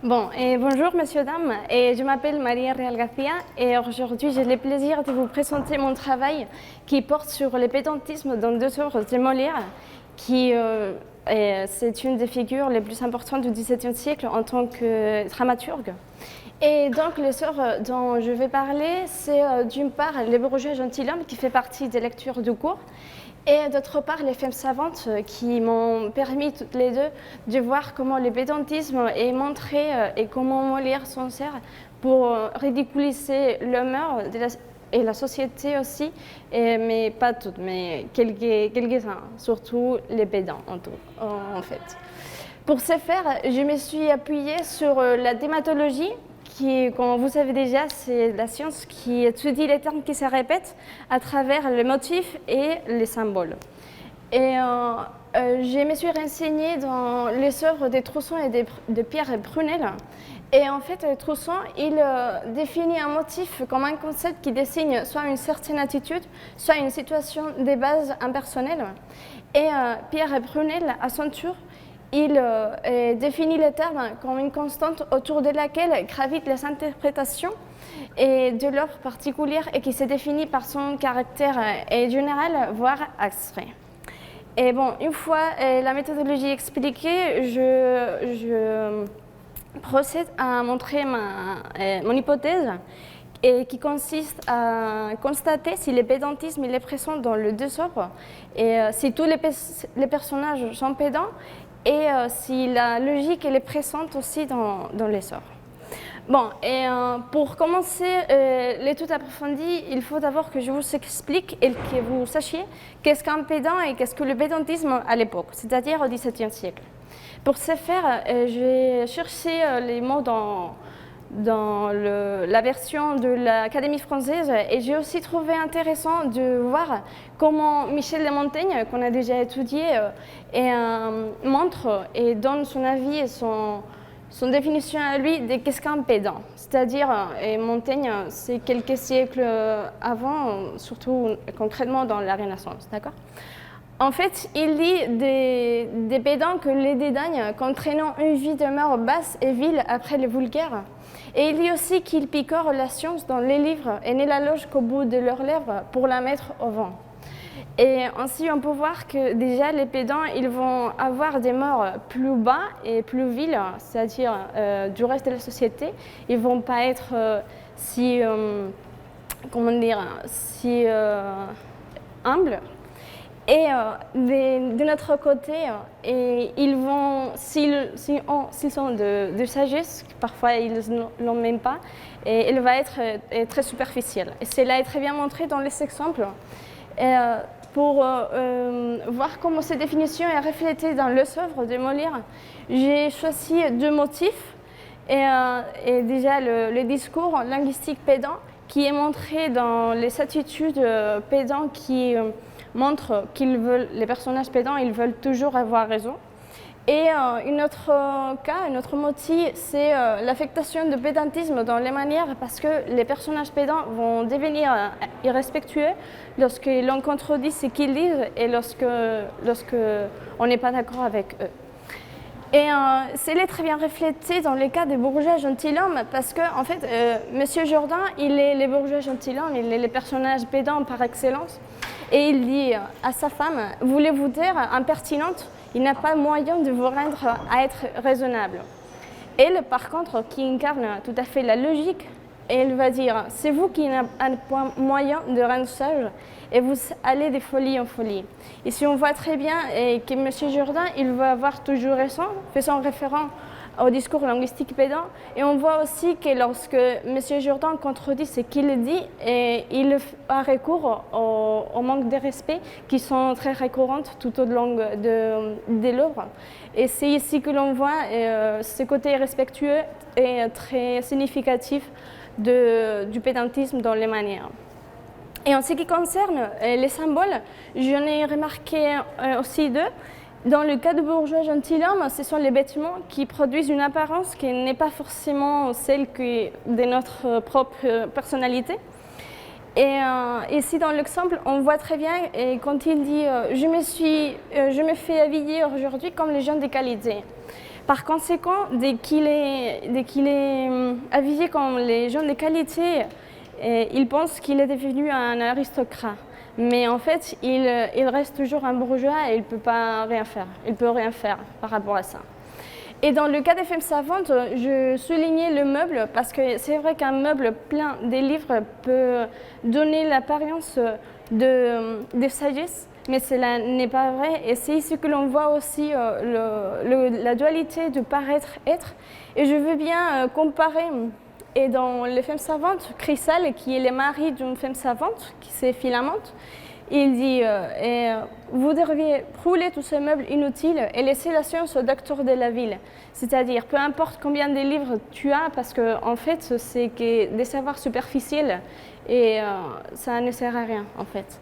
Bon, et bonjour messieurs, dames, et je m'appelle Maria Real Garcia et aujourd'hui j'ai le plaisir de vous présenter mon travail qui porte sur le pédantisme dans deux œuvres de Molière, c'est une des figures les plus importantes du XVIIe siècle en tant que dramaturge. Et donc les œuvres dont je vais parler, c'est d'une part Les bourgeois gentilshommes qui fait partie des lectures du cours, et d'autre part, les femmes savantes qui m'ont permis toutes les deux de voir comment le pédantisme est montré et comment Molière s'en sert pour ridiculiser l'homme et la société aussi, mais pas toutes, mais quelques-uns, surtout les pédants en fait. Pour ce faire, je me suis appuyée sur la thématologie, qui, comme vous savez déjà, c'est la science qui étudie les termes qui se répètent à travers les motifs et les symboles. Et je me suis renseignée dans les œuvres de Trousson et de Pierre Brunel. Et en fait, Trousson, il définit un motif comme un concept qui désigne soit une certaine attitude, soit une situation de base impersonnelle. Et Pierre Brunel, à son tour, il définit les termes comme une constante autour de laquelle gravitent les interprétations et de l'ordre particulier et qui se définit par son caractère général, voire abstrait. Et bon, une fois la méthodologie expliquée, je procède à montrer mon hypothèse et qui consiste à constater si le pédantisme est présent dans les deux œuvres et si tous les personnages sont pédants et si la logique elle est présente aussi dans les œuvres. Bon, et pour commencer l'étude approfondie, il faut d'abord que je vous explique et que vous sachiez qu'est-ce qu'un pédant et qu'est-ce que le pédantisme à l'époque, c'est-à-dire au XVIIe siècle. Pour ce faire, j'ai cherché les mots dans la version de l'Académie française et j'ai aussi trouvé intéressant de voir comment Michel de Montaigne, qu'on a déjà étudié, montre et donne son avis et son définition à lui de qu'est-ce qu'un pédant. C'est-à-dire, Montaigne, c'est quelques siècles avant, surtout concrètement dans la Renaissance, d'accord ? En fait, il dit des pédants que les dédaignent qu'entraînant une vie de mœurs basse et vile après le vulgaire. Et il dit aussi qu'ils picorent la science dans les livres et ne la logent qu'au bout de leurs lèvres pour la mettre au vent. Et ainsi, on peut voir que déjà les pédants, ils vont avoir des mœurs plus bas et plus viles, c'est-à-dire du reste de la société. Ils ne vont pas être si humbles. Et de notre côté, ils vont, s'ils sont de sagesse, parfois ils ne l'ont même pas, et elle va être très superficielle. Et cela est très bien montré dans les exemples. Pour voir comment cette définition est reflétée dans les œuvres de Molière, j'ai choisi deux motifs. Et déjà le discours linguistique pédant qui est montré dans les attitudes pédants qui montrent les personnages pédants, ils veulent toujours avoir raison. Et un autre motif, c'est l'affectation de pédantisme dans les manières parce que les personnages pédants vont devenir irrespectueux lorsque l'on contredit ce qu'ils disent et lorsque on n'est pas d'accord avec eux. Et c'est très bien reflété dans le cas des bourgeois gentilshommes parce que, en fait, Monsieur Jourdain, il est le bourgeois gentilhomme, il est le personnage pédant par excellence. Et il dit à sa femme, voulez-vous dire impertinente, il n'a pas moyen de vous rendre à être raisonnable. Elle, par contre, qui incarne tout à fait la logique, elle va dire, c'est vous qui n'avez pas moyen de rendre sage et vous allez de folie en folie. Et si on voit très bien que M. Jourdain, il va avoir toujours raison, faisant référence au discours linguistique pédant. Et on voit aussi que lorsque M. Jourdain contredit ce qu'il dit, il a recours au manque de respect qui sont très récurrentes tout au long de l'œuvre. Et c'est ici que l'on voit ce côté respectueux et très significatif du pédantisme dans les manières. Et en ce qui concerne les symboles, j'en ai remarqué aussi deux. Dans le cas de bourgeois gentilhomme, ce sont les vêtements qui produisent une apparence qui n'est pas forcément celle de notre propre personnalité. Et ici dans l'exemple, on voit très bien quand il dit je me fais habiller aujourd'hui comme les gens de qualité. Par conséquent, dès qu'il est avisé comme les gens de qualité, il pense qu'il est devenu un aristocrate. Mais en fait, il reste toujours un bourgeois et il ne peut pas rien faire. Il peut rien faire par rapport à ça. Et dans le cas des femmes savantes, je soulignais le meuble parce que c'est vrai qu'un meuble plein de livres peut donner l'apparence de sagesse, mais cela n'est pas vrai. Et c'est ici que l'on voit aussi la dualité de paraître-être. Et je veux bien comparer. Et dans les femmes savantes, Chrysale, qui est le mari d'une femme savante, qui c'est Philamante, il dit vous devriez brûler tous ces meubles inutiles et laisser la science au docteur de la ville. C'est-à-dire, peu importe combien de livres tu as, parce qu'en fait, c'est que des savoirs superficiels et ça ne sert à rien, en fait.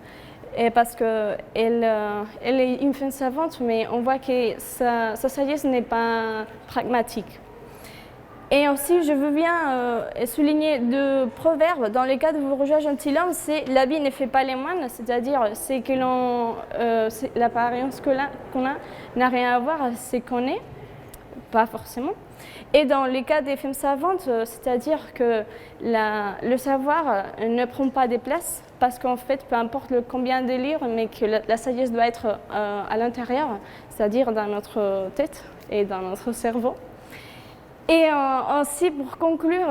Et parce qu'elle est une femme savante, mais on voit que sa sagesse n'est pas pragmatique. Et aussi, je veux bien souligner deux proverbes. Dans le cas de bourgeois gentilhomme, c'est l'habit ne fait pas les moines, c'est-à-dire c'est que l'apparence qu'on a n'a rien à voir avec ce qu'on est, pas forcément. Et dans le cas des femmes savantes, c'est-à-dire que le savoir ne prend pas de place, parce qu'en fait, peu importe combien de livres, mais que la sagesse doit être à l'intérieur, c'est-à-dire dans notre tête et dans notre cerveau. Et aussi, pour conclure,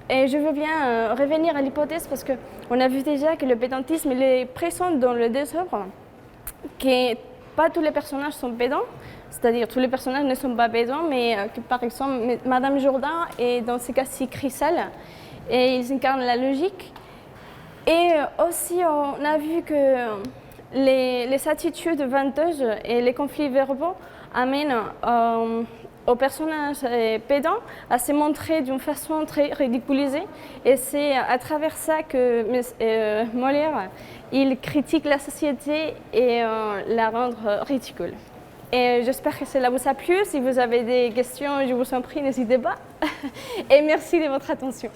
je veux bien revenir à l'hypothèse parce qu'on a vu déjà que le pédantisme est présent dans le désordre, que pas tous les personnages sont pédants, c'est-à-dire tous les personnages ne sont pas pédants, mais que par exemple, Madame Jourdain est dans ce cas-ci Chrysale, et ils incarnent la logique. Et aussi, on a vu que les attitudes venteuses et les conflits verbaux amènent aux personnages pédants à se montrer d'une façon très ridiculisée. Et c'est à travers ça que Molière il critique la société et la rendre ridicule. Et j'espère que cela vous a plu. Si vous avez des questions, je vous en prie, n'hésitez pas. Et merci de votre attention.